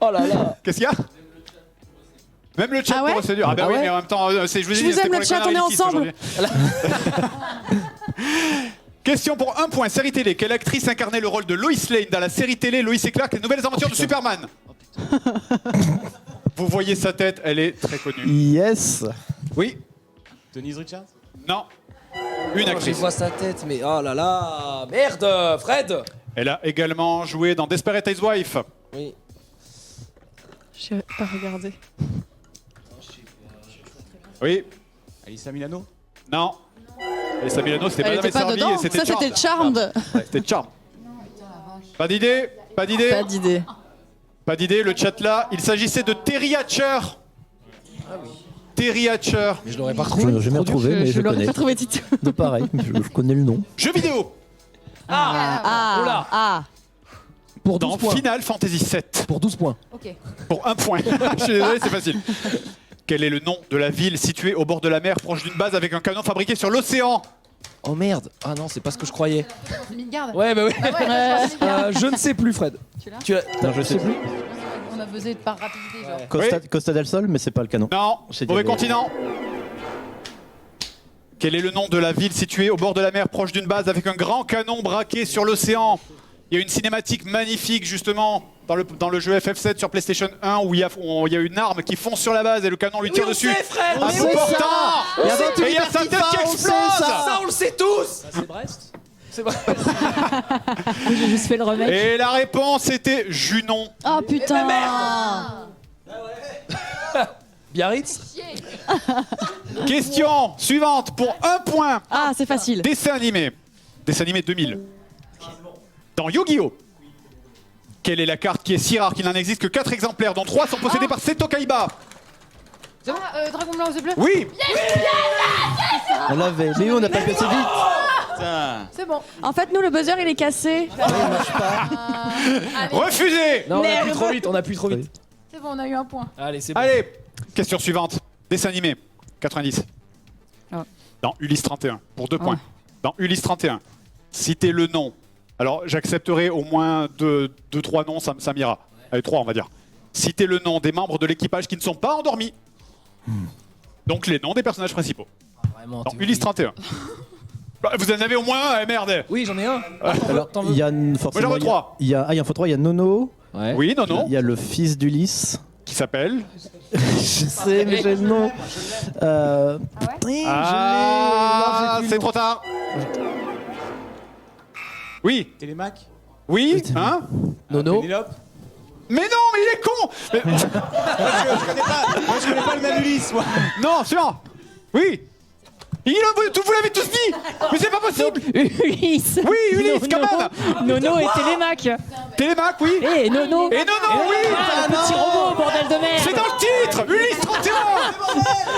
Oh là là. Qu'est-ce qu'il y a? Même le chat Ah ouais pour procédure. Ah bah Ah oui, ouais mais en même temps, je vous ai Je dit, vous c'était aime pour le les chat, on est connards élitistes ensemble. aujourd'hui. Question pour 1 point. Série télé. Quelle actrice incarnait le rôle de Lois Lane dans la série télé Lois et Clark, les nouvelles aventures de Superman? Vous voyez sa tête, elle est très connue. Yes. Oui? Denise Richards. Non. Une Je actrice. vois sa tête, mais oh là là. Merde, Fred. Elle a également joué dans Desperate Housewives. Oui. Je n'ai pas regardé. Oui? Alyssa Milano. Non. Elsa Milano, c'était Elle Madame était pas Esservi dedans. et c'était Ça, c'était Charmed. C'était Charmed. Pas d'idée? Pas d'idée? Pas d'idée. Pas d'idée, le chat là. Il s'agissait de Terry Hatcher. Terry Hatcher. Mais je l'aurais pas Je retrouvé. n'ai jamais retrouvé, mais Je je l'aurais connais. pas trouvé du tout. De pareil, je connais le nom. Jeux vidéo. Ah, Oula. ah. Pour Dans 12 points. Final Fantasy VII. Pour 12 points. Ok. Pour 1 point. Je suis désolé, c'est facile. Quel est le nom de la ville située au bord de la mer, proche d'une base avec un canon fabriqué sur l'océan? Oh merde. Ah non, c'est pas ce que je croyais. C'est Midgard. Ouais, bah oui. Bah ouais, c'est Midgard. Je ne sais plus, Fred. Tu l'as Tu l'as. Non, je sais plus. On a buzzé par rapidité, genre. Costa del Sol, mais c'est pas le canon. Non. J'ai dit Mauvais les- continent. Quel est le nom de la ville située au bord de la mer, proche d'une base avec un grand canon braqué sur l'océan? Il y a une cinématique magnifique justement dans le jeu FF7 sur PlayStation 1 où il y a une arme qui fonce sur la base et le canon lui tire Oui, on dessus. sait, Fred. Un On coup sait portant. Il y a 28 Et il y a sa tête qui on sait explose. Ça, on le sait tous. C'est Brest. C'est Brest. J'ai juste fait le remake. Et la réponse était Junon. Oh putain. Biarritz. Question suivante pour 1 point. Ah, c'est facile. Dessin animé. Dessin animé 2000. Dans Yu-Gi-Oh! Quelle est la carte qui est si rare qu'il n'en existe que 4 exemplaires, dont 3 sont possédés par Seto Kaiba? Ah, Dragon blanc aux yeux bleus. Oui! On l'avait. Mais on n'a pas passé vite. C'est bon. En fait, nous, le buzzer, il est cassé. Allez, Refusé! Non, on a Merde. pu trop vite. On a pu trop vite. c'est bon, on a eu un point. Allez, c'est bon. Allez, question suivante. Dessin animé, 90. Ah. Dans Ulysse 31, pour 2 points. Dans Ulysse 31, citez le nom. Alors, j'accepterai au moins 2-3 noms, ça m'ira. Allez, 3, on va dire. Citez le nom des membres de l'équipage qui ne sont pas endormis. Donc, les noms des personnages principaux. Vraiment. Dans t'es Ulysse horrible. 31. Bah, vous en avez au moins un, merde. Oui, j'en ai un. Alors, t'en veux il y a Moi, forcément. j'en veux 3. Il y a x3, il y a Nono. Ouais. Oui, non, non. Il y a le fils d'Ulysse. Qui s'appelle Je sais, mais j'ai le nom. Oui, Ah, c'est trop tard. Oui, Télémac. oui, hein? Nono. Pénélope. Mais non, mais il est con. Mais- Moi je connais pas le même Ulysse, moi. Non, celui-là. Oui. Vous l'avez tous dit. Mais c'est pas possible. Ulysse. Oui, Ulysse, quand même. Nono et Télémac. Télémac, oui. Eh, Nono. Et non, oui. Ah, le petit robot, bordel de C'est merde. dans le titre. Ulysse 31.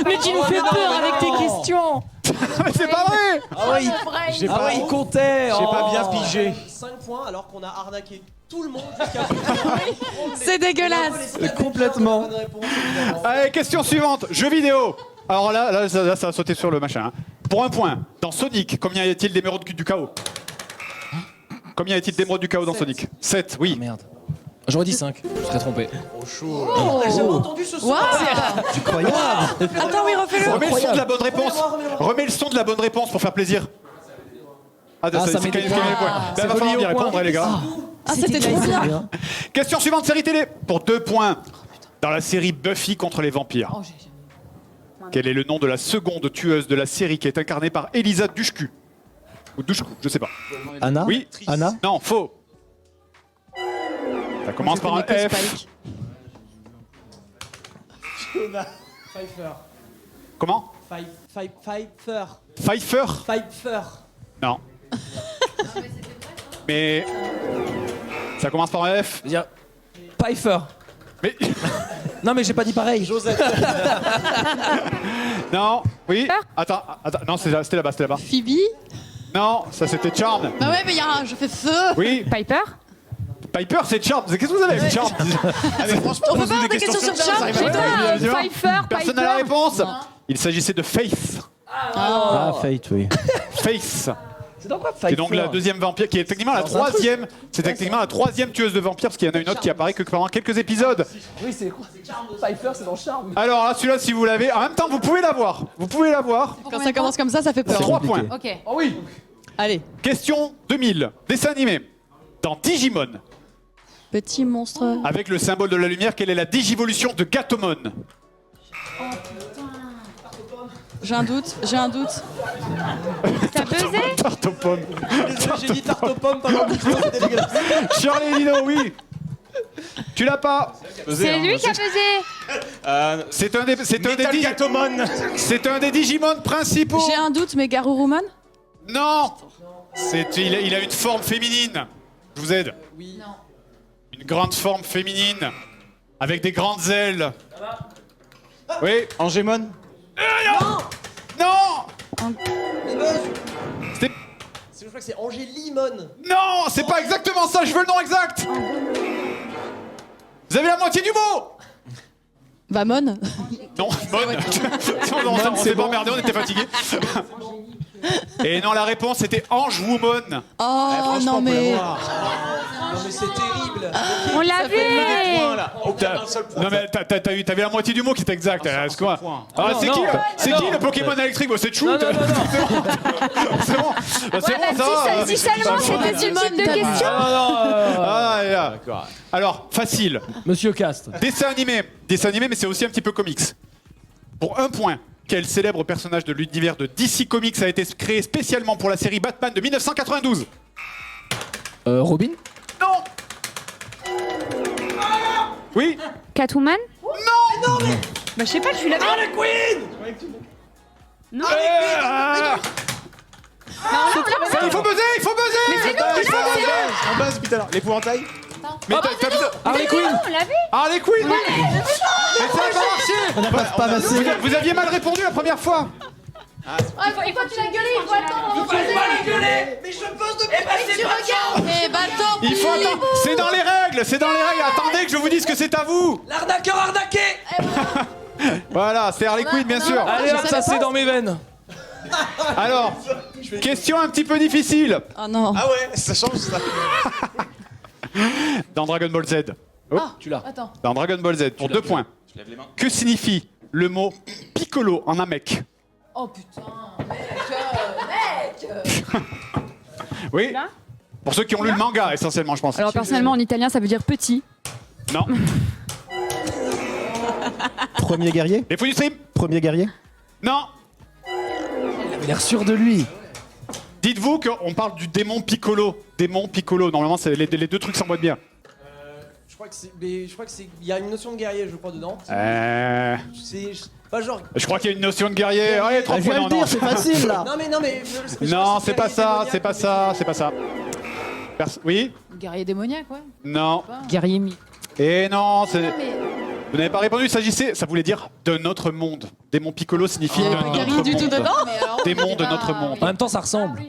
Mais tu nous fais peur avec tes questions. Mais c'est pas vrai. Ah ouais, J'ai ah pas, ouais, il comptait. j'ai pas bien pigé. 5 points alors qu'on a arnaqué tout le monde jusqu'à C'est dégueulasse. Complètement. Bonne réponse, évidemment. Allez, question suivante. Jeux vidéo. Alors là, ça va sauter sur le machin. Hein. Pour 1 point, dans Sonic, combien y a-t-il d'émeraudes du chaos? Combien y a-t-il d'émeraudes du chaos dans Sonic? 7, oui. Merde. J'aurais dit 5. Je serais trompé. On l'a jamais entendu ce soir. Incroyable. Attends, oui, refais-le. Remets le son de la bonne réponse. Remets-le-moi. Remets le son de la bonne réponse pour faire plaisir. Ah, Ah, ça c'est met quand des même les points. points. Ben, C'est va falloir relié y au répondre, point. les gars. Ah, c'était trop bien. Question suivante, série télé. Pour 2 points. Dans la série Buffy contre les vampires. Oh, Quel est le nom de la seconde tueuse de la série qui est incarnée par Elisa Dushku? Ou Dushku, je sais pas. Anna. Oui. Anna. Non, faux. Ça commence par un F. Pfeiffer. Comment? Pfeiffer. Pfeiffer? Pfeiffer. Non. Mais. Ça commence par un F. Je veux dire, Pfeiffer. Mais. Non, mais j'ai pas dit pareil. Josette. Non. Oui. Attends. Non, c'était là-bas, c'était là-bas. Phoebe. Non, ça c'était Charm. Bah ouais, mais il y a un, je fais feu. Oui. Piper. Piper, c'est Charm. Qu'est-ce que vous avez avec Charm? On peut pas avoir des questions sur Charm. Personne n'a la réponse. Il s'agissait de Faith. Ah, Fate, oui. Faith. C'est dans quoi Et Pfeiffer? donc la deuxième vampire, qui est techniquement la Dans un truc. troisième. C'est techniquement la troisième tueuse de vampires, parce qu'il y en a une autre qui apparaît que pendant quelques épisodes. Oui, c'est quoi? Pfeiffer, c'est dans Charme. Alors là, celui-là, si vous l'avez, en même temps, vous pouvez l'avoir. Vous pouvez l'avoir. Quand ça commence comme ça fait C'est peur. 3 points. Ok. Oh oui. Allez, Question 2000. Dessin animé. Dans Digimon, petit monstre. avec le symbole de la lumière, quelle est la digivolution de Gatomon? J'ai un doute, j'ai un doute. T'as buzzé? Tarte aux pommes. Désolé, j'ai dit tarte aux pommes pendant que c'était dégueulasse. Shirley Lino, oui. Tu l'as pas. C'est lui qui a buzzé. C'est un des Gatomon. c'est un des Digimon principaux. J'ai un doute, mais Garuruman? Non. Il a une forme féminine. Je vous aide. Oui. Une grande forme féminine avec des grandes ailes. Oui. Angemon. Non. C'était- Je crois que c'est Angélimon. Non, c'est pas exactement ça. Je veux le nom exact. Vous avez la moitié du mot. Vamon? Non, bonne. On s'est pas emmerdé, on était fatigués. Et non, la réponse c'était Ange Woman. Oh non mais... Non mais c'est terrible. On l'a vu. Non mais t'avais la moitié du mot qui est exact. Excuse-moi. Ah, Non, c'est non. qui Non. le Pokémon électrique? Bon, c'est Chou. Non, non, non, C'est bon. C'est bon, ça va. Si seulement c'était ce type de question. Ah, là. Alors, facile. Monsieur Cast. Dessin animé, mais c'est aussi un petit peu comics. Pour 1 point, quel célèbre personnage de l'univers de DC Comics a été créé spécialement pour la série Batman de 1992? Robin. Non. Oui. Catwoman. Non. Bah je sais pas, je suis là. Il faut buzzer, il faut buzzer. On base, putain. L'épouvantail. Mais Harley Quinn. On l'a vu. Harley Quinn. Mais ça a pas marché. On n'a pas passé. Vous aviez mal répondu la première fois. Ah, il faut que tu l'as gueulé, il faut attendre. Mais je pose de Tu regardes. Eh bah tant Il faut pis. attendre. C'est dans les règles, c'est dans les règles. Attendez que je vous dise que c'est à vous. L'arnaqueur arnaqué. Voilà, c'est Harley Quinn, bien sûr. Allez hop, ça c'est dans mes veines. Alors, question un petit peu difficile. Oh non. Ah ouais, ça change ça. Dans Dragon Ball Z. Tu l'as. Attends. Dans Dragon Ball Z, pour 2 points. Je lève les mains. Que signifie le mot Piccolo en namek? Oh putain, mec. Oui. Pour ceux qui ont lu le manga, essentiellement, je pense. Alors personnellement en italien ça veut dire petit. Non. Premier guerrier? Les fous du stream? Premier guerrier? Non. Il avait l'air sûr de lui. Dites-vous qu'on parle du démon Piccolo. Démon Piccolo. Normalement, les 2 trucs s'emboîtent bien. Je crois que c'est. Mais je crois que c'est. Il y a une notion de guerrier, je crois, dedans. C'est. Pas genre. Je crois qu'il y a une notion de guerrier. Allez, 3 Je viens points. de le dire, c'est facile là. Non mais. Non, c'est pas ça, c'est pas ça, c'est pas ça. Oui? Guerrier démoniaque, ouais. Non. Guerrier mi. Et non, c'est... Mais Vous n'avez pas répondu, il s'agissait, ça voulait dire de notre monde. Démon Piccolo signifie de notre Rien du tout monde. dedans. mais alors, Démon c'est de pas- notre monde. En même temps ça ressemble.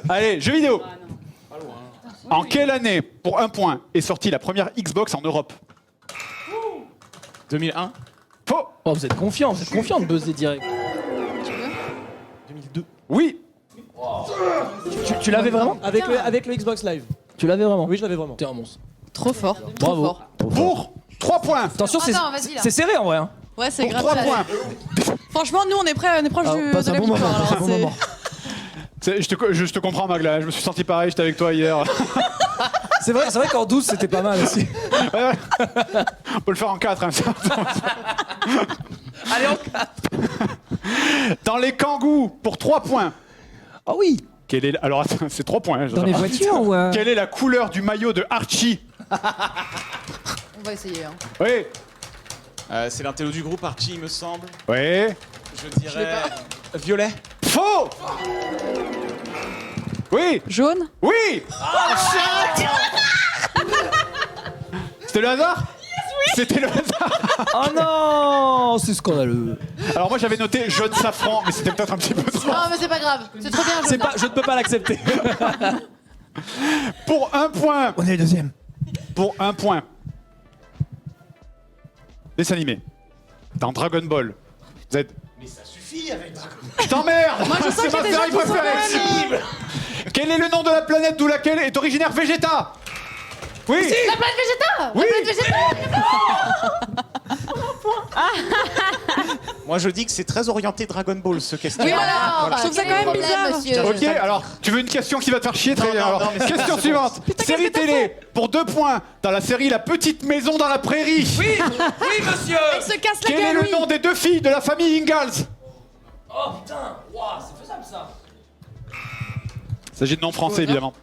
Allez, jeux vidéo. En quelle année, pour 1 point, est sortie la première Xbox en Europe? 2001. Faux. Oh, vous êtes confiant de buzzer direct. 2002. Oui. Tu l'avais vraiment? Avec le Xbox Live. Tu l'avais vraiment? Oui, je l'avais vraiment. T'es un monstre. Trop fort. Bravo. Trop fort. Pour 3 points. Attention, Attends, vas-y, là. c'est serré en vrai. Hein. Ouais, c'est Pour grave. 3 points. Franchement, nous on est prêts, on est proche Ah, du, passe de un la bon victoire. moment, passe un alors bon c'est- moment. Je te comprends, Magla. Je me suis senti pareil, j'étais avec toi hier. C'est vrai qu'en 12 c'était pas mal aussi. Ouais. On peut le faire en 4. Hein, ça. Allez, on... Dans les kangous, pour 3 points. Ah oui. Quelle est... Alors, attends, c'est 3 points. Hein, Dans les voitures ou Quelle est la couleur du maillot de Archie? On va essayer. Hein. Oui. C'est l'intello du groupe Archie, il me semble. Oui. Je dirais. Violet. Faux. Oui. Jaune. Oui. C'était le hasard? C'était le hasard. Oh non, c'est scandaleux. Alors moi j'avais noté jaune safran, mais c'était peut-être un petit peu trop. Non, mais c'est pas grave. C'est trop bien. C'est pas, je ne peux pas l'accepter. Pour 1 point. On est le deuxième. Pour 1 point. Dessin animé. Dans Dragon Ball Z. Je t'emmerde. je sens C'est qu'il y a ma des série gens qui sont préférée. Quel est le nom de la planète d'où laquelle est originaire Vegeta? Oui. La planète Végéta. Oui. La planète Végéta. Moi, je dis que c'est très orienté Dragon Ball, ce question. Oui, alors. Je trouve ça quel est quand le même problème, bizarre. monsieur? Ok, alors tu veux une question qui va te faire chier? Très bien. non, Alors, non, mais c'est question pas suivante. Série télé pour 2 points dans la série La Petite Maison dans la Prairie. Oui, oui, monsieur. Il se casse la Quel est gueule, le oui. nom des 2 filles de la famille Ingalls? Oh putain, waouh, c'est faisable ça. Il s'agit de noms français évidemment.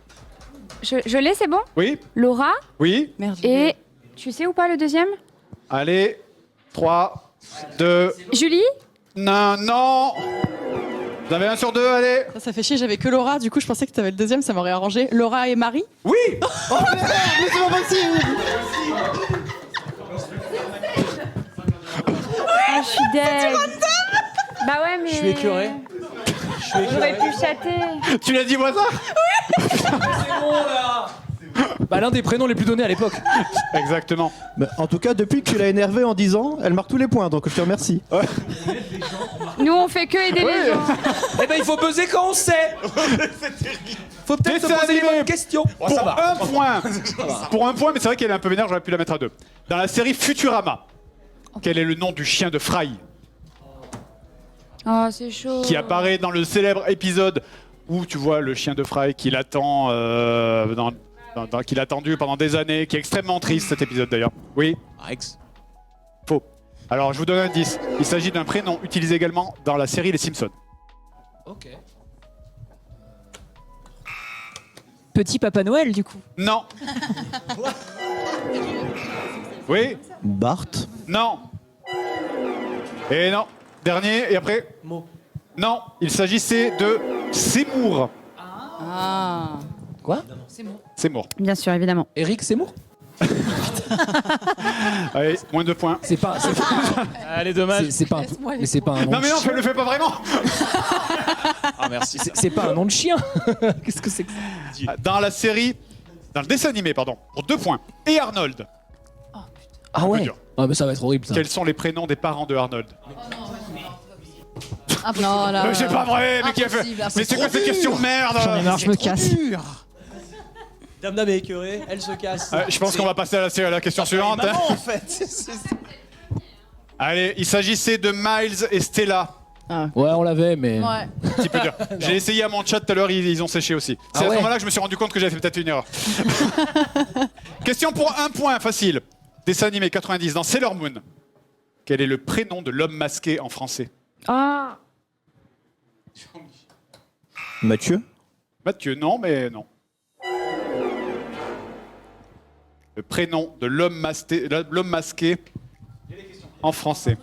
Je l'ai, c'est bon? Oui. Laura. Oui. Merde. Et tu sais ou pas le deuxième? Allez. 3, 2. Julie? Non, non. Vous avez 1 sur 2, allez. Ça fait chier, j'avais que Laura, du coup je pensais que t'avais le deuxième, ça m'aurait arrangé. Laura et Marie? Oui. Oh merde, mais c'est pas possible. Ah, je suis dead. Bah ouais, mais. Je suis écœuré. J'aurais pu chatter. Tu l'as dit moi ça? C'est bon là. Bah, l'un des prénoms les plus donnés à l'époque. Exactement. Bah, en tout cas, depuis que tu l'as énervé en 10 ans, elle marque tous les points, donc je te remercie. Nous, on fait que aider les gens. Eh ben, il faut buzzer quand on sait. Faut peut-être se Dessin poser les animé. bonnes questions. Pour un point. Pour un point, mais c'est vrai qu'elle est un peu vénère, j'aurais pu la mettre à 2. Dans la série Futurama, quel est le nom du chien de Fry Oh, c'est chaud. qui apparaît dans le célèbre épisode où tu vois le chien de Fry qui l'attend, qu'il a attendu pendant des années, qui est extrêmement triste cet épisode d'ailleurs. Oui, Rex. faux. Alors je vous donne un indice. Il s'agit d'un prénom utilisé également dans la série Les Simpsons. Ok. Petit Papa Noël, du coup. Non. Oui. Bart. Non. Et non. Dernier, et après Mot. Non, il s'agissait de Seymour. Ah. Quoi? Seymour. Bien sûr, évidemment. Eric Seymour? Allez, moins 2 points. C'est pas. Allez, dommage. C'est pas. Laisse-moi Mais c'est pas un nom. Non mais non, de chien. je le fais pas vraiment. Ah, merci. C'est pas un nom de chien. Qu'est-ce que c'est que ça? Dans la série, dans le dessin animé, pardon, pour 2 points. Et Arnold. Ah ouais. dur. Ah mais ça va être horrible ça. Quels sont les prénoms des parents de Arnold? Non, là. Mais c'est pas vrai, mais qui a fait? Impossible, Mais c'est quoi ces questions de merde? J'en ai marre, je me casse. Dame Dame est écœurée, elle se casse. Je pense qu'on va passer à la question suivante. hein. Maman, en fait. Allez, il s'agissait de Miles et Stella. Ouais, on l'avait, mais. Ouais. Un petit peu dur. J'ai essayé à mon chat tout à l'heure, ils ont séché aussi. C'est Ah à ce ouais. moment-là que je me suis rendu compte que j'avais fait peut-être une erreur. Question pour 1 point, facile. Dessin animé 90 dans Sailor Moon. Quel est le prénom de l'homme masqué en français? Ah. Mathieu. Mathieu, non, mais non. Le prénom de l'homme masqué en français.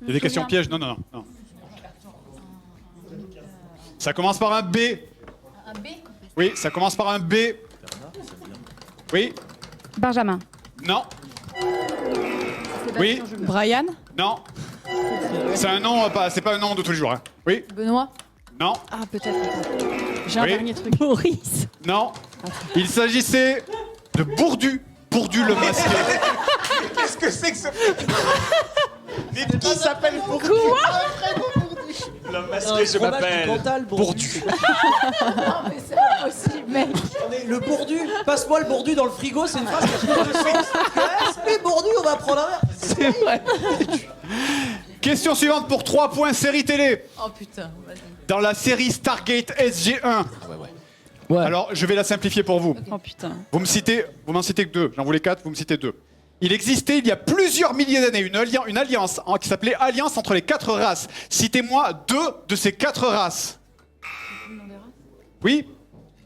Il y a des questions pièges? Non, non, non, non. Ça commence par un B. Un B. Oui, ça commence par un B. Oui, Benjamin. non. Oui, Brian? non. C'est un nom, c'est pas un nom de tous les jours. hein. Oui, Benoît. non, Ah, peut-être. J'ai un Oui. dernier truc. Maurice. non. Il s'agissait de Bourdu. Bourdu le masqué. Qu'est-ce que c'est que ce. Mais qui s'appelle Bourdu? L'homme masqué, je m'appelle. Bourdu. Non, mais c'est pas possible, mec. Le bourdu, passe-moi le bourdu dans le frigo, c'est une phrase qui a le sens. Mais bourdu, on va prendre un verre. C'est vrai. Question suivante pour 3 points, série télé. Oh putain, vas-y. Dans la série Stargate SG1. Ouais. Alors, je vais la simplifier pour vous. Oh putain. Vous m'en citez que 2. J'en voulais 4, vous me citez 2. Il existait il y a plusieurs milliers d'années une alliance qui s'appelait Alliance entre les 4 races. Citez-moi 2 de ces 4 races. Oui,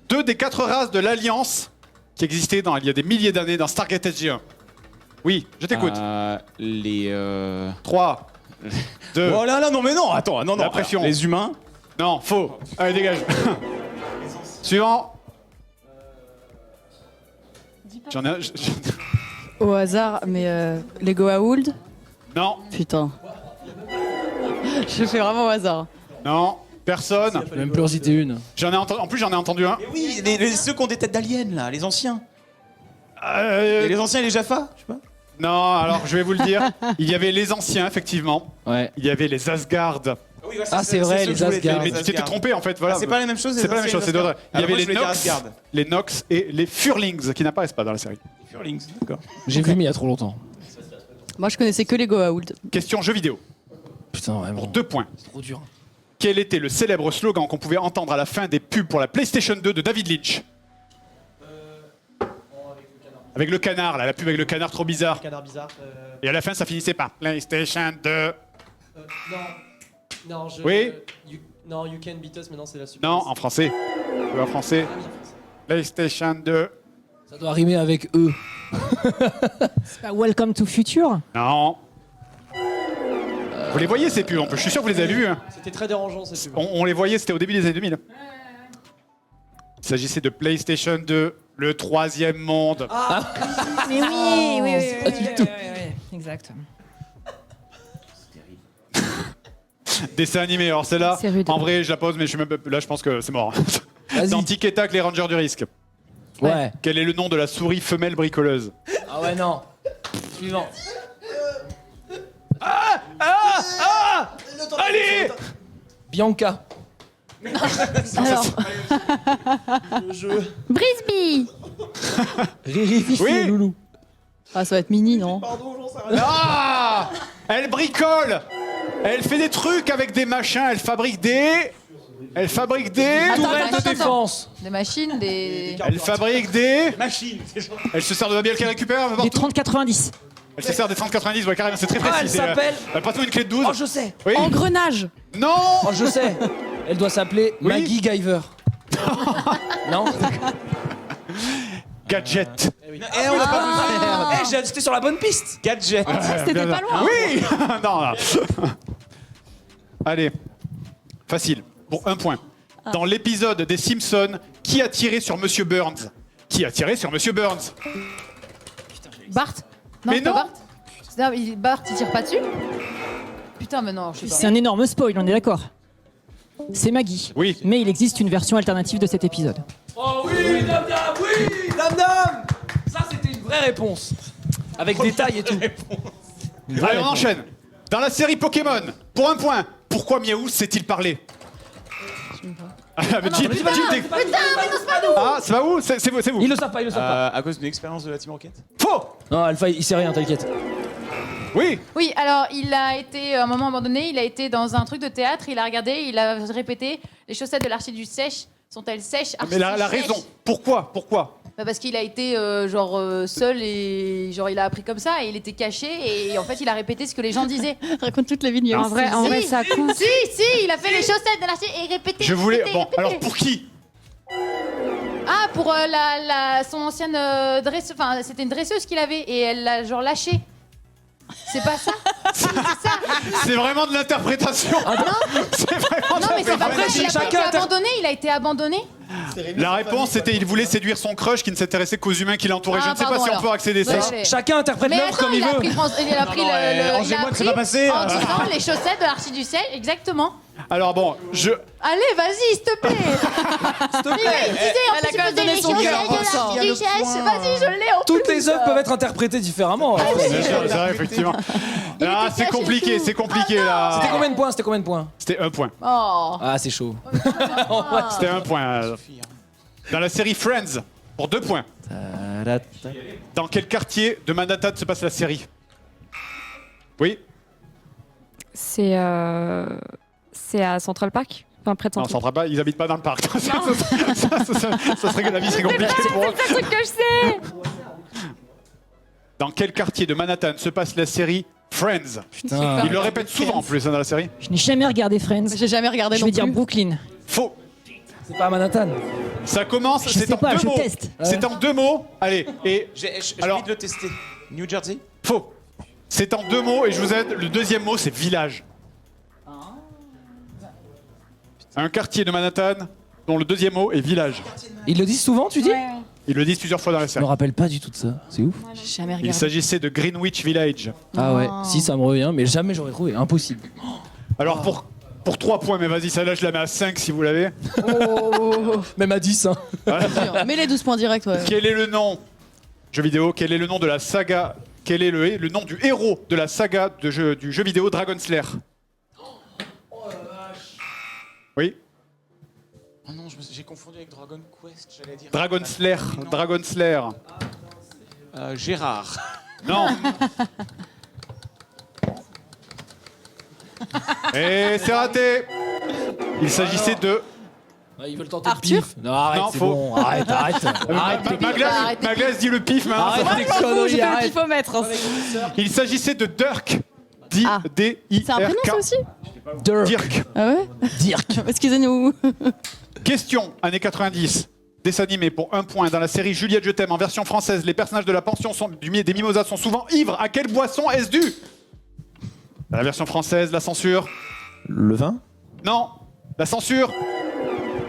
2 des 4 races de l'Alliance qui existaient il y a des milliers d'années dans Stargate SG1. Oui, je t'écoute. Les. 3, 2, Oh là là, non, mais non, attends, non, non. La pression. Les humains. non, faux. Allez, dégage. Suivant. J'en ai un. Au hasard, mais Lego Aould? Non, Putain. Je fais vraiment au hasard. non, personne. Je peux même plus en citer une. En plus, j'en ai entendu un. Mais oui, ceux qui ont des têtes d'aliens, là, les anciens. Et les anciens et les Jaffa, je sais pas. Non, alors je vais vous le dire. Il y avait les anciens, effectivement. Ouais. Il y avait les Asgard. Oui, ouais, Ah, c'est vrai, ceux que les je voulais Asgard. dire, Mais les tu t'étais Asgard. trompé en fait. Voilà. Ah, c'est pas la même chose. C'est pas la même chose, c'est d'autres. Il y avait les Nox, Asgard. les Nox et les Furlings qui n'apparaissent pas dans la série. Furlings, d'accord. J'ai vu, mais il y a trop longtemps. Moi, je connaissais que les Goa'uld. Question jeu vidéo. Putain, vraiment. Pour 2 points. C'est trop dur. Quel était le célèbre slogan qu'on pouvait entendre à la fin des pubs pour la PlayStation 2 de David Lynch? Avec le canard, là, la pub avec le canard trop bizarre. Canard bizarre. Et à la fin, ça finissait par PlayStation 2. Non. Non, Oui. Non, You Can Beat Us, mais non, c'est la suite. Non, en français. En français. PlayStation 2. Ça doit rimer avec eux. C'est pas Welcome to Future. Non. Vous les voyez ces pubs en plus, je suis sûr que vous les avez vus. Hein. C'était très dérangeant cette pub. On les voyait, c'était au début des années 2000. Il s'agissait de PlayStation 2, le 3e monde. Mais oui. Pas du tout. Exact. Dessin animé, alors celle-là, C'est rude. en vrai, je la pose, mais je suis même là, je pense que c'est mort. Vas-y. Dans Tic et Tac, les Rangers du risque. Ouais. Quel est le nom de la souris femelle bricoleuse? Ah ouais, non. Suivant. Allez! Bianca. Alors, Brisby. Riri, Fifi Oui. et Loulou. Ah, ça va être mini, non? Ah! Elle bricole! Elle fait des trucs avec des machins, elle fabrique des... Elle fabrique des... Tourelle de défense. Des machines, des... Elle fabrique des... Machine, c'est genre. Elle se sert de la bielle qu'elle récupère Des partout. 30-90. Elle se sert des 30-90, ouais, carrément, c'est très Ah, précis. elle s'appelle... Passe-moi une clé de 12. Oh, je sais. Oui. Engrenage! Non! Oh, je sais. Elle doit s'appeler Oui. Maggie Giver. Non. Gadget. Eh, on l'a pas vu. Eh, j'étais sur la bonne piste. Gadget. C'était pas loin! Oui. Non, là. Allez, facile, pour 1 point. Dans l'épisode des Simpsons, qui a tiré sur Monsieur Burns? Qui a tiré sur Monsieur Burns? Bart? Mais c'est pas non. Bart. Bart, il tire pas dessus? Putain, mais non, je sais pas. C'est un énorme spoil, on est d'accord. C'est Maggie. Oui. Mais il existe une version alternative de cet épisode. Oh oui, Dame Dame, oui, Dame Dame. Ça, c'était une vraie réponse. Avec détails et tout. Une vraie Allez, on réponse. enchaîne. Dans la série Pokémon, pour 1 point, pourquoi Miaou sait-il parler? Ah, mais Jim, Jim, Ah, c'est pas vous? C'est vous, c'est vous. Ils le savent pas, ils le savent pas. À cause d'une expérience de la Team Rocket. Faux. Non, Alpha, il sait rien, t'inquiète. Oui. Oui, alors il a été, à un moment abandonné, il a été dans un truc de théâtre, il a regardé, il a répété les chaussettes de l'archi du sèche sont-elles sèches? Mais la archi raison, sèches pourquoi? Bah parce qu'il a été seul et genre il a appris comme ça et il était caché et en fait il a répété ce que les gens disaient. Raconte toute la vie. En vrai, ça compte. Si, il a fait les chaussettes de l'archi et répété. Je voulais... répété, Bon, répété. alors pour qui? Ah, pour son ancienne dresseuse, enfin c'était une dresseuse qu'il avait et elle l'a genre lâché. C'est pas ça? C'est vraiment de l'interprétation. C'est vraiment de Non mais c'est pas vrai, l'interprétation. il a été abandonné. La réponse c'était il voulait séduire son crush qui ne s'intéressait qu'aux humains qui l'entouraient. Je Ah, ne sais pas pardon, si on alors. peut accéder à ça. Ouais, Chacun interprète Mais l'œuvre attends, comme il veut. il a pris Rangez-moi que c'est pas passé. en disant les chaussettes de l'archi du sel, exactement. Alors bon, Allez, vas-y, s'il te plaît. S'il te plaît. Elle a quand même donné son cœur. Vas-y, je l'ai en Toutes plus. les œuvres peuvent être interprétées différemment. c'est sûr, c'est vrai, effectivement. Ah, c'est caché compliqué, tout. c'est compliqué là. C'était combien de points? C'était combien de points? C'était 1 point. Oh. Ah, c'est chaud. C'était 1 point. Dans la série Friends, pour 2 points. Dans quel quartier de Manhattan se passe la série? Oui? C'est à Central Park. Enfin, près de Non, Central Central Park, ils habitent pas dans le parc. ça serait que la vie serait compliquée pour eux. C'est le truc que je sais. Dans quel quartier de Manhattan se passe la série Friends? Putain. Ils le répètent souvent en plus hein, dans la série. Je n'ai jamais regardé Friends. J'ai jamais regardé Je non vais dire plus. Brooklyn. Faux. C'est pas à Manhattan. Ça commence, Je c'est sais en pas, 2 je mots. teste. C'est en 2 mots. Allez, et J'ai Alors- envie de le tester. New Jersey. faux. C'est en 2 mots et je vous aide. Le deuxième mot, c'est village. Un quartier de Manhattan dont le deuxième mot est village. Ils le disent souvent, tu dis? Ils le disent plusieurs fois dans la Je me série. rappelle pas du tout de ça. C'est ouf. J'ai jamais Il regardé. s'agissait de Greenwich Village. Ah ouais. Si, ça me revient, mais jamais j'aurais trouvé. Impossible. Alors pour 3 points, mais vas-y, celle-là je la mets à 5 si vous l'avez. Même à 10, hein. Mets les 12 points directs, ouais. Quel est le nom jeu vidéo. Quel est le nom de la saga? Quel est le nom du héros de la saga du jeu vidéo Dragon Slayer? Oui. Oh non, j'ai confondu avec Dragon Quest, j'allais dire. Dragon Slayer. Non. Dragon Slayer. Gérard. Non. Et c'est raté. Il s'agissait de... Ils veulent tenter Arthur le pif. Non, arrête, Non, c'est faux. bon. Arrête. Maglas dit le pif, mais Arrête tes conneries, J'ai le arrête. pifomètre. il s'agissait de Dirk. Ah. C'est un prénom D-I-R-K. ça aussi Dirk. Ah ouais Dirk. Excusez-nous. Question, années 90. Dessin animé pour 1 point. Dans la série Juliette, je t'aime, en version française, les personnages de la pension des Mimosas sont souvent ivres. À quelle boisson est-ce dû? La version française, la censure. Le vin? Non. La censure.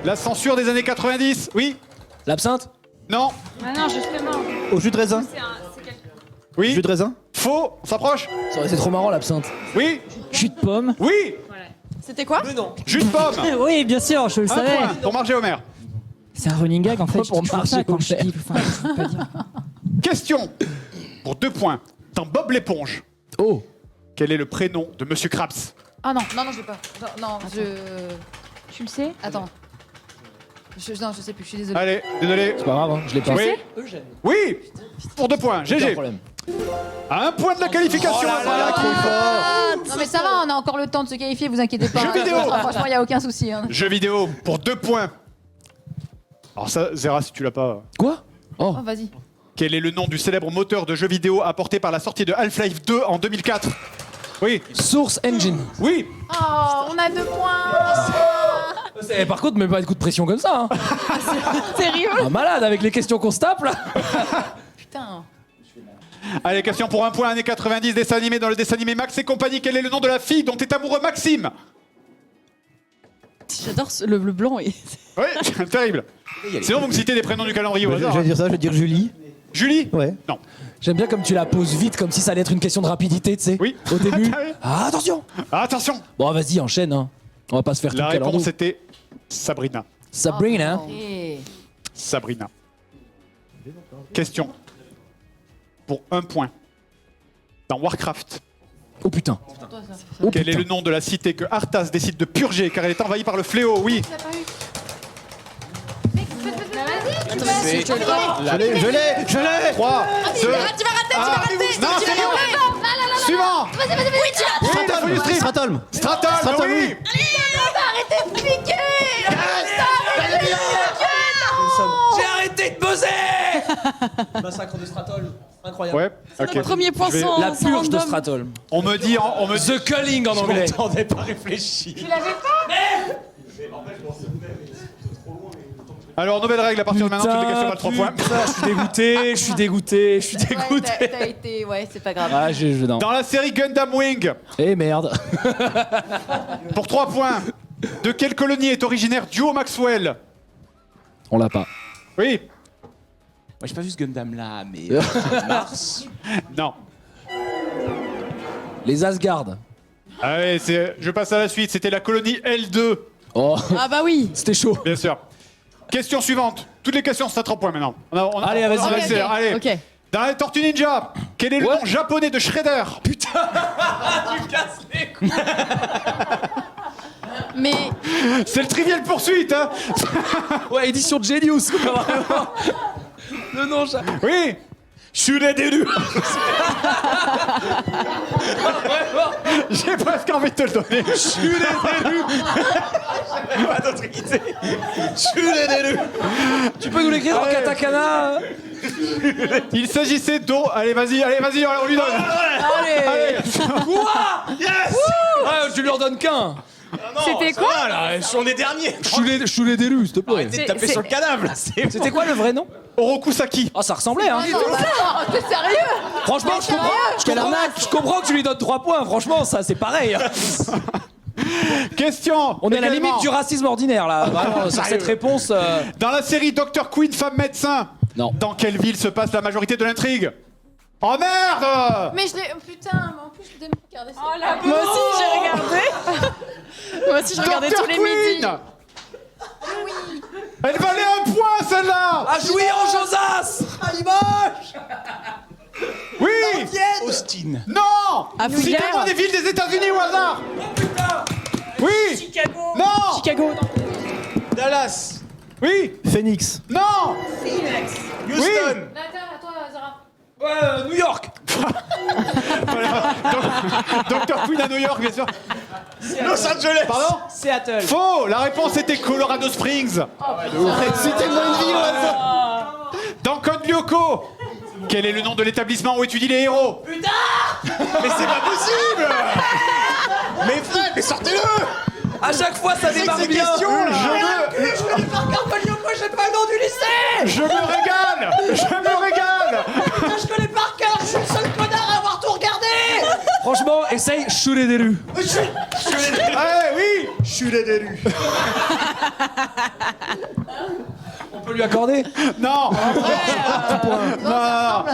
La censure des années 90. Oui. L'absinthe? Non. Ah non, justement. Au jus de raisin? Oui. Jus de raisin? Faux. On s'approche. Ça aurait été trop marrant l'absinthe. Oui. Jus de pomme. Oui. C'était quoi? Mais non. Jus de pomme. Oui, bien sûr, je le 1 point pour Marge et Homer. C'est un running gag en fait. Pour je dis marcher ça quand je au père. kiffe. Enfin, je veux pas dire. Question pour 2 points. Dans Bob l'éponge, Oh. quel est le prénom de Monsieur Krabs? Ah non, je l'ai pas. Non, Tu le sais? Attends. Non, je sais plus, je suis désolée. Allez, désolé. C'est pas grave, hein, je l'ai pas. Oui. Eugène. Oui. Pour 2 points. Aucun GG. problème. À 1 point de la qualification. Non mais ça va, on a encore le temps de se qualifier, vous inquiétez pas. Jeux vidéo. Franchement, il y a aucun souci. Hein. Jeu vidéo pour 2 points. Alors ça, Zera, si tu l'as pas. Quoi? Oh. Oh, vas-y. Quel est le nom du célèbre moteur de jeu vidéo apporté par la sortie de Half-Life 2 en 2004? Oui. Source Engine. Oui. Oh, on a 2 points. Par contre, mets pas de coup de pression comme ça. Hein. Sérieux? Ah, malade avec les questions qu'on se tape là. Putain. Allez, question pour 1 point. Années 90, dessin animé dans le dessin animé Max et compagnie. Quel est le nom de la fille dont est amoureux Maxime? J'adore le blanc. Et... Oui, terrible. Sinon, vous me citez des prénoms du calendrier au Je hasard. vais dire ça, je vais dire Julie. Julie? Ouais. Non. J'aime bien comme tu la poses vite, comme si ça allait être une question de rapidité, tu sais. Oui. Au début. Ah oui. Ah, attention. Ah, attention. Bon, vas-y, enchaîne. Hein. On va pas se faire tout La le calendrier. réponse était Sabrina. Sabrina. Hein. Et... Sabrina. Question. Pour 1 point. Dans Warcraft, Oh putain. Toi, ça. Oh, quel est putain. le nom de la cité que Arthas décide de purger car elle est envahie par le fléau? Oui. Tu l'as pas eu. Vas-y, tu vas. Je l'ai 3, 2, Tu vas rater. non, c'est bon. Suivant. Vas-y. Oui, tu l'as. Oui, Full Stream. Stratholm. Stratholm, Stratholm, oui. oui. Arrêtez de piquer. J'ai arrêté de buzzer. Massacre de Stratol. Incroyable. Ouais, ok. Notre premier point Je vais- sans La sans purge de random. Stratholm. On me dit... The Culling en anglais. J'entendais pas réfléchir. Alors, nouvelle règle, à partir de maintenant, toutes les questions valent 3 points. Putain, je suis dégoûté. Ouais, t'as été. Ouais, c'est pas grave. Ah, non. Dans la série Gundam Wing, Eh merde. pour 3 points, de quelle colonie est originaire Duo Maxwell? On l'a pas. Oui. Moi, j'ai pas vu ce Gundam là, mais. Mars. Non. Les Asgard. Allez, je passe à la suite. C'était la colonie L2, Oh, Ah bah oui. c'était chaud. bien sûr. Question suivante. Toutes les questions sont à 3 points maintenant. Allez, vas-y, on vas-y. accélère. Allez. Ok. Dans les Tortues Ninja, quel est le Ouais. nom japonais de Shredder? Mais C'est le Trivial Poursuite, hein? Ouais, édition de Genius. Vraiment. Le nom, Oui. Shurederu. J'ai presque envie de te le donner. Pas d'autre idée. Shurederu. Tu peux nous l'écrire en Allez. katakana? Il s'agissait d'eau. Allez, vas-y, on lui donne. Allez. Quoi? Yes. Ouais, je lui en donne qu'un. C'était quoi? Ah là, on est dernier. Je l'ai délu, s'il te plaît. Arrêtez de taper sur le cadavre là. C'était quoi le vrai nom? Orokusaki. Ah, ça ressemblait, hein. non, bah attends, t'es sérieux? Franchement, je comprends que tu lui donnes 3 points. Franchement, ça, c'est pareil. Hein. Question. On est à la également. limite du racisme ordinaire, là. Vraiment, sur cette réponse. Dans la série Dr. Queen, femme médecin, Non. dans quelle ville se passe la majorité de l'intrigue? Oh merde! Mais je l'ai. Oh, putain, mais en plus, je l'ai regardé ça. Oh la Moi aussi j'ai regardé. Moi aussi je regardais Dr. tous les midis. Queen! Elle valait un point, celle-là. À jouir en Josas. À Limoges. Oui. Austin. Non. À Fougères. Citez-moi des villes des États-Unis au hasard. Oui. Chicago. Non. Chicago. Dallas. Oui. Phoenix. Non. Houston. Là, à toi, Zara. Ouais, New York. Dr. Queen à New York, bien sûr. Los Angeles. Pardon. Seattle. Faux. La réponse était Colorado Springs. Citez-moi une ville au hasard. Dans Code Lyoko, quel est le nom de l'établissement où étudient les héros? Mais c'est pas possible. Mais frère, mais sortez-le. À chaque fois, ça démarre ces bien. questions là. Je connais par cœur Lyoko, j'ai pas le nom du lycée. Je me régale. Je me régale. Je connais par cœur, je suis le seul connard à avoir tout regardé. Franchement, essaye chouler des rues. Oui. Je suis les élus. On peut lui accorder. Non. Non.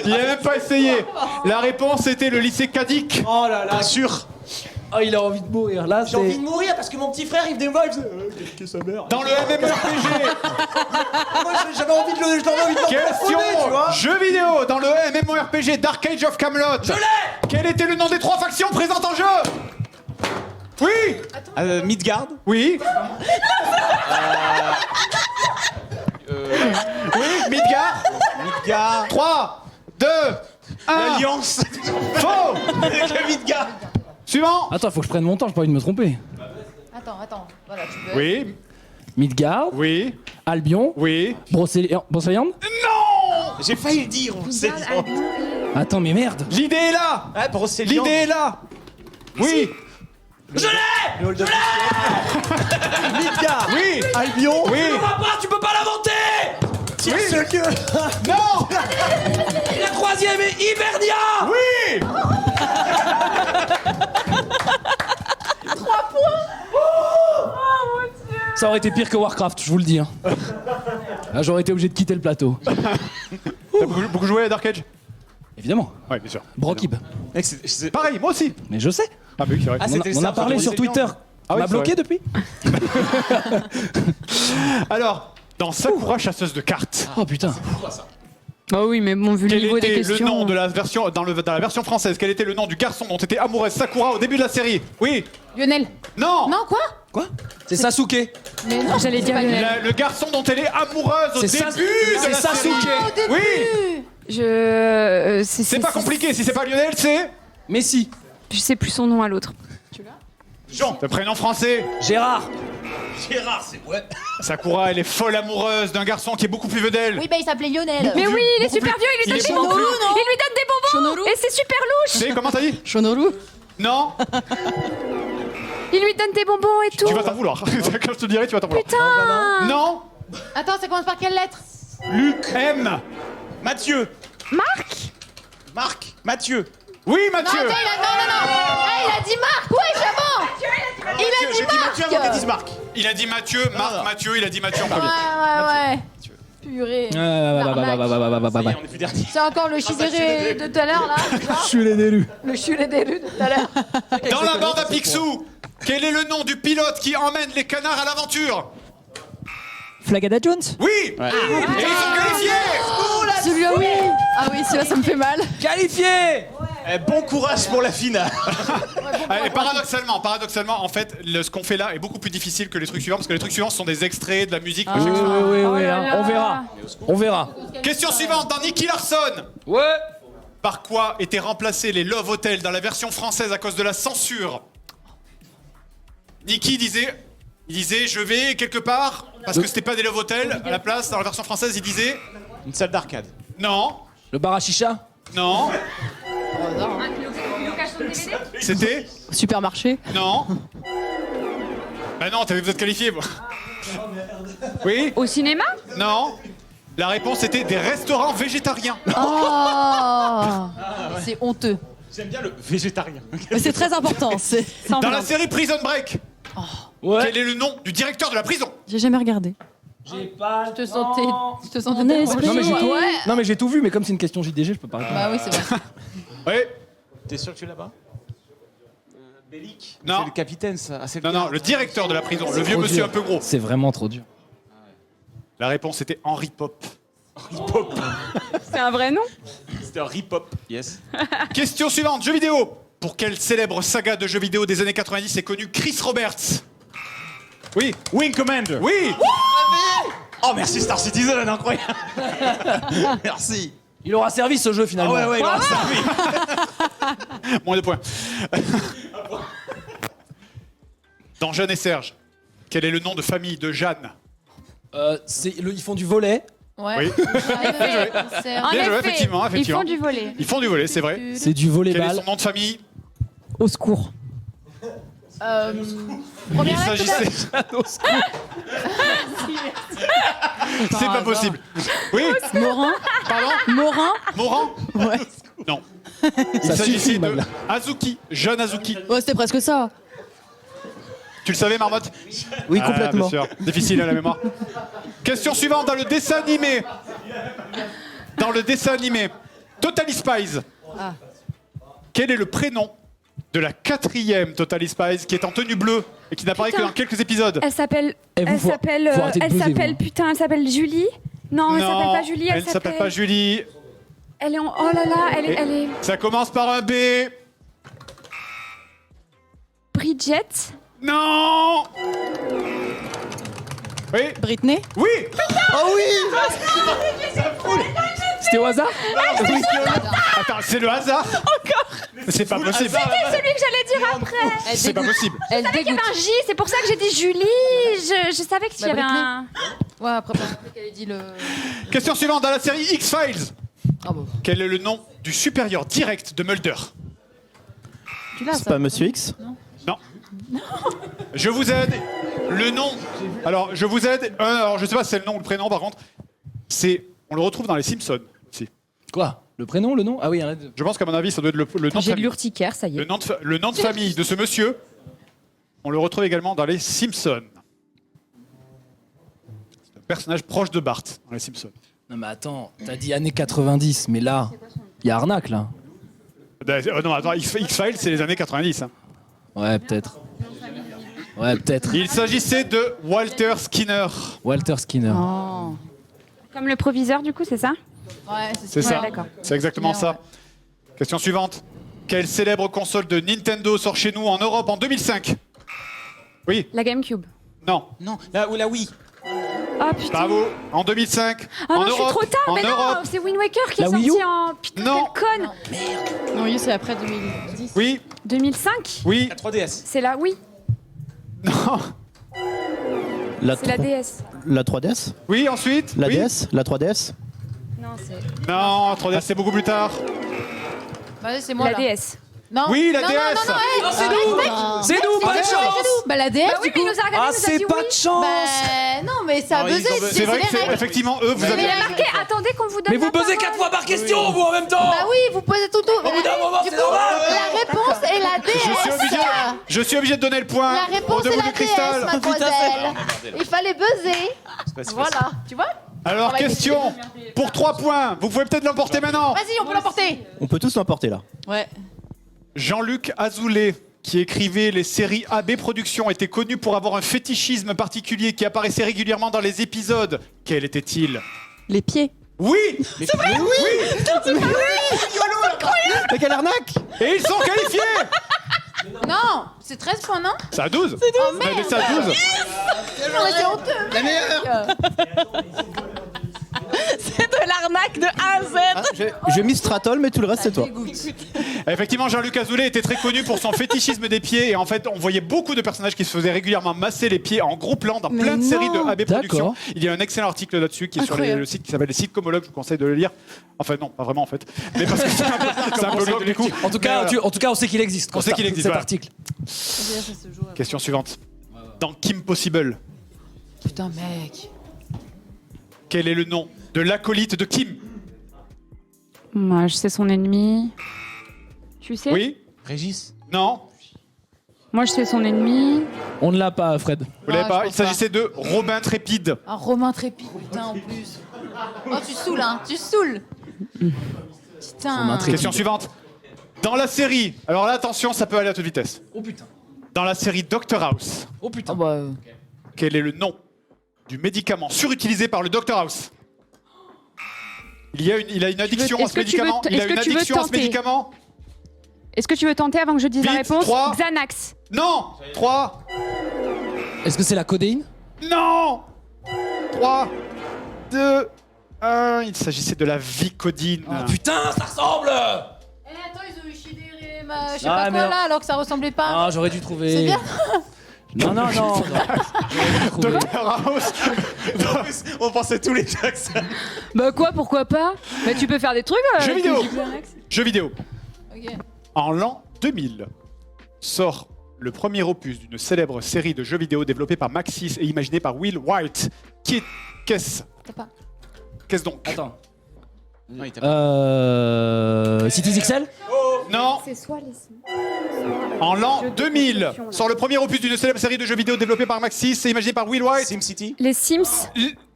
Il a même pas essayé. La réponse était le lycée Cadic. Oh là là. Bien sûr. Oh, il a envie de mourir. Là, J'ai envie c'est. de mourir parce que mon petit frère il me dévoile. Que sa mère. Dans le MMORPG. Moi j'avais envie de le. J'avais envie de Question tu vois. jeu vidéo. Dans le MMORPG Dark Age of Camelot. Je l'ai. Quel était le nom des 3 factions présentes en jeu? Oui. Midgard. Oui. Oui, Midgard. Midgard. 3, 2, 1. L'Alliance. Faux. Avec le Midgard. Suivant. Attends, faut que je prenne mon temps, j'ai pas envie de me tromper. Attends. Voilà, tu peux. Oui, Midgard, oui, Albion, oui. Brocéliande. J'ai failli le dire. C'est Attends, mais merde. L'idée est là. Ah, Brocéliande. L'idée est là. Oui. Midgard. Oui. Albion. Oui. Tu peux pas l'inventer. Tire-ce-gueux. Non. Et la troisième est Hibernia. Oui. Ça aurait été pire que Warcraft, je vous le dis. Hein. Là, j'aurais été obligé de quitter le plateau. T'as beaucoup joué à Dark Age? Évidemment. Oui, bien sûr. Brokib. Mec, c'est Pareil, moi aussi. Mais je sais. Ah bah oui, c'est vrai. Ah, c'était On ça, a parlé sur Twitter. Ah On oui, m'a c'est bloqué vrai. depuis. Alors, dans Sakura chasseuse de cartes, Oh putain. Ah oui, mais bon, vu le quel niveau des était le questions. nom de la version dans la version française? Quel était le nom du garçon dont était amoureuse Sakura au début de la série? Oui. Lionel. Non. Non, quoi? Quoi? C'est Sasuke. Mais non, J'allais dire Lionel. Le garçon dont elle est amoureuse au C'est début Sas- de c'est la série. Sasuke. au début. Oui. C'est C'est pas compliqué. Si c'est pas Lionel, c'est Messi. Je sais plus son nom à l'autre. Jean. Le prénom français. Gérard. Gérard, c'est ouais. Sakura, elle est folle amoureuse d'un garçon qui est beaucoup plus vieux d'elle. Oui, bah il s'appelait Lionel. Mais oui, il est beaucoup super plus- vieux, il lui il donne est des beaucoup bonbons. plus- Il lui donne des bonbons. Et c'est super louche. C'est comment t'as dit? Shonoru. Non. Il lui donne des bonbons et tout. Tu vas t'en vouloir. Quand je te dirai, tu vas t'en vouloir. Putain. Non. Attends, ça commence par quelle lettre? Luc M. Mathieu. Marc. Mathieu. Oui, Non, Mathieu. attends, non. Ah, il a dit Marc. Ouais, c'est bon. Il a dit J'ai dit Mathieu avant qu'il dise Marc. Il a dit Mathieu, Marc, Mathieu, il a dit Mathieu en premier. Ouais. Purée. Bah. On est plus dernier. C'est encore le chidéré de tout à l'heure, là. Je suis les élus. Le chulet d'élu de tout à l'heure. Dans la bande à Picsou, quel est le nom du pilote qui emmène les canards à l'aventure? Flagada Jones. Oui. Et ils sont qualifiés. Celui-là, oui. Ah oui, celui-là, ça me fait mal. Qualifié. Bon courage pour la finale. Et paradoxalement, en fait, ce qu'on fait là est beaucoup plus difficile que les trucs suivants parce que les trucs suivants sont des extraits de la musique. Oui, hein, on verra. On verra. Question suivante dans Nicky Larson. Ouais. Par quoi étaient remplacés les Love Hotel dans la version française à cause de la censure? Nicky disait je vais quelque part parce que c'était pas des Love Hotel à la place. Dans la version française, il disait Une salle d'arcade. non, Le bar à chicha. non, Location de DVD. c'était Supermarché. non. Bah non, vous êtes qualifié. Oui, Au cinéma. non. La réponse était des restaurants végétariens. Oh. C'est honteux. J'aime bien le végétarien. C'est très important. Dans la série Prison Break, Ouais. quel est le nom du directeur de la prison? J'ai jamais regardé. J'ai pas. Je te sentais Un tellement esprit. Non mais j'ai tout. Ouais. Non mais j'ai tout vu, mais comme c'est une question JDG, je peux pas répondre. Bah oui, c'est vrai. Oui, T'es sûr que tu l'as pas Bellic. Non. C'est le capitaine, ça. Ah, c'est non, le directeur de la prison, le vieux Trop monsieur dur. un peu gros. C'est vraiment trop dur. La réponse était Henry Pop. C'est un vrai nom? C'était un rip-hop. Yes. Question suivante, jeux vidéo. Pour quelle célèbre saga de jeux vidéo des années 90 est connu Chris Roberts? Oui. Wing Commander. Oui. Oh, merci Star Citizen, incroyable. Merci. Il aura servi ce jeu Ah finalement. ouais, il aura servi. Moins de points. Dans Jeanne et Serge, quel est le nom de famille de Jeanne? Ils font du volet. Ouais. Oui. C'est En Bien joué, effet, effectivement, ils effectivement. font du volet. Ils font du volet, c'est vrai. C'est du Quel est volleyball. son nom de famille? Au secours. Il Première lettre, s'agissait... C'est pas possible. Oui. Morin. Pardon. Morin. Morand? Ouais. Non. Il Ça s'agissait suffit, de Magla. Azuki, jeune Azuki. Ouais, c'était presque ça. Tu le savais, Marmotte? Oui, Ah, complètement. bien sûr. Difficile à la mémoire. Question suivante, dans le dessin animé. Dans le dessin animé Totally Spies. Quel est le prénom de la 4e Totally Spies qui est en tenue bleue et qui n'apparaît que Putain. dans quelques épisodes? Elle s'appelle. Eh, vous, Elle faut- s'appelle. faut arrêter de Elle buzzer, s'appelle. vous. Putain, elle s'appelle Julie. Non, elle s'appelle pas Julie. elle s'appelle pas Julie. Elle est en. Oh là là, elle est. Ça commence par un B. Bridget. Non. Oui. Britney. Oui. Oh oui. C'était au hasard. Attends, c'est le hasard. C'est pas possible. C'est celui que j'allais dire après. C'est pas possible. Elle Je savais qu'il y dégoûte. avait un J, c'est pour ça que j'ai dit Julie. Je savais qu'il y avait Britney. un. Ouais, après qu'elle ait dit le. Question suivante, dans la série X-Files. Ah bon. Quel est le nom du supérieur direct de Mulder? Tu l'as C'est ça? pas Monsieur X? Non. Je vous aide. Le nom. Alors, je vous aide. Alors, je sais pas si c'est le nom ou le prénom, par contre. C'est. On le retrouve dans les Simpsons aussi. Quoi? Le prénom, le nom? Ah oui, arrête. Je pense qu'à mon avis, ça doit être le nom de J'ai de famille. l'urticaire, ça y est. Le nom de famille de ce monsieur, on le retrouve également dans les Simpsons. C'est un personnage proche de Bart dans les Simpsons. Non mais attends, t'as dit années 90, mais là, il y a arnaque là. Non, attends, X-Files, c'est les années 90. hein. Ouais, peut-être. Ouais, peut-être. Il s'agissait de Walter Skinner. Walter Skinner. Oh. Comme le proviseur, du coup, c'est ça? Ouais, C'est ça. d'accord. C'est exactement ça. Question suivante. Quelle célèbre console de Nintendo sort chez nous en Europe en 2005? Oui. La GameCube. Non. Non, là, là, oui. Oh putain. Bravo. En 2005. Ah en non, je Europe. suis trop tard, En mais Europe. non, c'est Wind Waker qui est La Wii sorti U en. Putain, Non. quelle conne! Non, oui, c'est après 2010. Oui. 2005? Oui. La 3DS. C'est la Wii, Non. c'est la DS. La 3DS? Oui, ensuite. La oui. DS? La 3DS? Non, c'est. Non, 3DS, c'est beaucoup plus tard. Bah, c'est moi La là. DS. Non. Oui, la non, DS. Non, non, non, Non, c'est nous. C'est nous, pas de chance. Bah, la DS, Bah oui, du mais coup. il nous a regardé, Ah, il nous a c'est dit pas oui. de chance. Bah, non, mais ça a Ah, ils buzzé. ont buzzé. C'est vrai les que règles. effectivement, eux, vous Mais avez. il a marqué, attendez qu'on vous donne Mais vous la buzzez parole. 4 fois par question, vous en même temps. Bah oui, vous posez tout. Au bout d'un moment, Du c'est coup, normal. la réponse est la DS. Je suis obligé de donner le point La au réponse est debout la du cristal. DS, mademoiselle. Il fallait buzzer. Voilà, tu vois? Alors, question pour 3 points. Vous pouvez peut-être l'emporter maintenant. Vas-y, on peut l'emporter. On peut tous l'emporter là. Ouais. Jean-Luc Azoulay, qui écrivait les séries AB Productions, était connu pour avoir un fétichisme particulier qui apparaissait régulièrement dans les épisodes. Quel était-il? Les pieds. Oui. C'est vrai? Oui. Mais quelle arnaque! Et ils sont qualifiés. Non, c'est 13 points, non? C'est à 12. Oh Vous avez merde. ça à 12. Non, mais c'est honteux. La meilleure! C'est de l'arnaque de A à Z. Je mise Stratol, mais tout le reste c'est toi. Effectivement, Jean-Luc Azoulay était très connu pour son fétichisme des pieds. Et en fait, on voyait beaucoup de personnages qui se faisaient régulièrement masser les pieds en gros plan dans Mais plein de séries de non. AB Productions. D'accord. Il y a un excellent article là-dessus qui est sur Incroyable. le site qui s'appelle les sites Comologues. Je vous conseille de le lire. Enfin, non, pas vraiment en fait. Mais parce que c'est un peu long du coup. En tout cas, Mais, en tout cas, on sait qu'il existe. On sait qu'il existe, Cet voilà. article. Question suivante. Dans Kim Possible, Putain, mec. quel est le nom de l'acolyte de Kim? Moi, je sais son ennemi. Tu sais? Oui? Régis. Non? Moi, je sais son ennemi. On ne l'a pas, Fred. Vous l'avez Ah, pas? je Il pense s'agissait de Robin Trépide. Un Romain Trépide, putain, en plus. Oh, tu saoules, hein, tu saoules. Putain. Romain Trépide. Question suivante. Dans la série, alors là attention, ça peut aller à toute vitesse. Oh putain. Dans la série Doctor House, Oh putain. bah. quel est le nom du médicament surutilisé par le Dr House. Il a une addiction à est-ce ce que tu veux médicament. t- Il a est-ce une que tu veux addiction à ce tenter médicament. Est-ce que tu veux tenter avant que je dise la Vite, réponse? 3. Xanax. Non. 3. Est-ce que c'est la codéine? Non. 3, 2, 1. Il s'agissait de la Vicodine. Ah, putain, ça ressemble. Eh, attends, ils ont eu chier des je sais Ah, pas quoi mais- là, alors que ça ressemblait pas. Ah, j'aurais dû trouver. C'est bien. Non, non, non. non. J'aurais dû trouver. Dr House. On pensait tous les Jackson. Bah quoi, pourquoi pas? Mais tu peux faire des trucs Jeux avec vidéo. du Xanax. Jeux vidéo. Ok. En l'an 2000, sort le premier opus d'une célèbre série de jeux vidéo développée par Maxis et imaginée par Will White. Qu'est-ce T'as pas. Qu'est-ce donc? Attends. Non, il t'a Cities XL? Non. C'est soit les En l'an Jeux de 2000, construction, là. sort le premier opus d'une célèbre série de jeux vidéo développée par Maxis et imaginée par Will White. SimCity. Les Sims.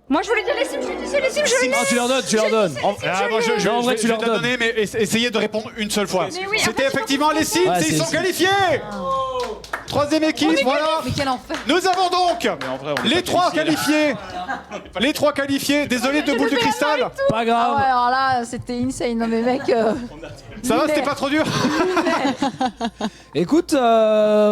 Moi je voulais dire les Sims, je dis c'est les Sims, je l'ai. Ah, tu leur donnes, tu leur donnes. Ah, moi, je En vrai, vais tu leur te la donnes. donner, mais essayez de répondre une seule fois. Mais oui, C'était après, tu effectivement les Sims Ouais, et ils c'est sont les qualifiés. Troisième équipe, voilà. Mais quel enfer. Nous avons donc En vrai, on est les pas trois qualifiés, là. qualifiés. Les trois qualifiés. Désolé de boule de cristal. Pas Ah grave. ouais, alors là, c'était insane. Non mais mec. Ça va, c'était pas trop dur. Écoute,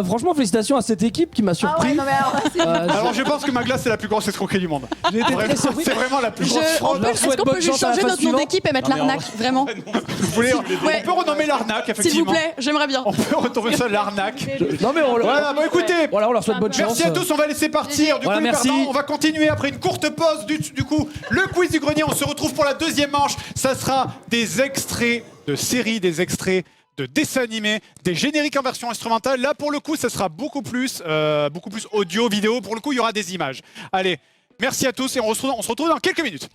franchement, félicitations à cette équipe qui m'a Ah surpris. ouais, non mais alors là, c'est. Alors je pense que ma glace c'est la plus grosse escroquerie du monde. J'ai été très Vraiment, surpris. c'est vraiment la plus grosse On fraude. leur Est-ce souhaite qu'on peut bonne juste chance à la changer phase notre nom suivante. d'équipe et mettre Non, mais en l'arnaque, vraiment? Vous voulez, Ouais. on peut renommer l'arnaque S'il vous effectivement. plaît, j'aimerais bien. On peut retourner ça l'arnaque. Non mais on leur, Voilà, bon écoutez. voilà, on leur souhaite bonne chance. Merci à tous, on va laisser partir. Du Voilà, coup, les merci. perdants, on va continuer après une courte pause. Du coup, le quiz du grenier, on se retrouve pour la deuxième manche. Ça sera des extraits de séries, des extraits de dessins animés, des génériques en version instrumentale. Là, pour le coup, ça sera beaucoup plus audio, vidéo. Pour le coup, il y aura des images. Allez, merci à tous et on se retrouve dans quelques minutes.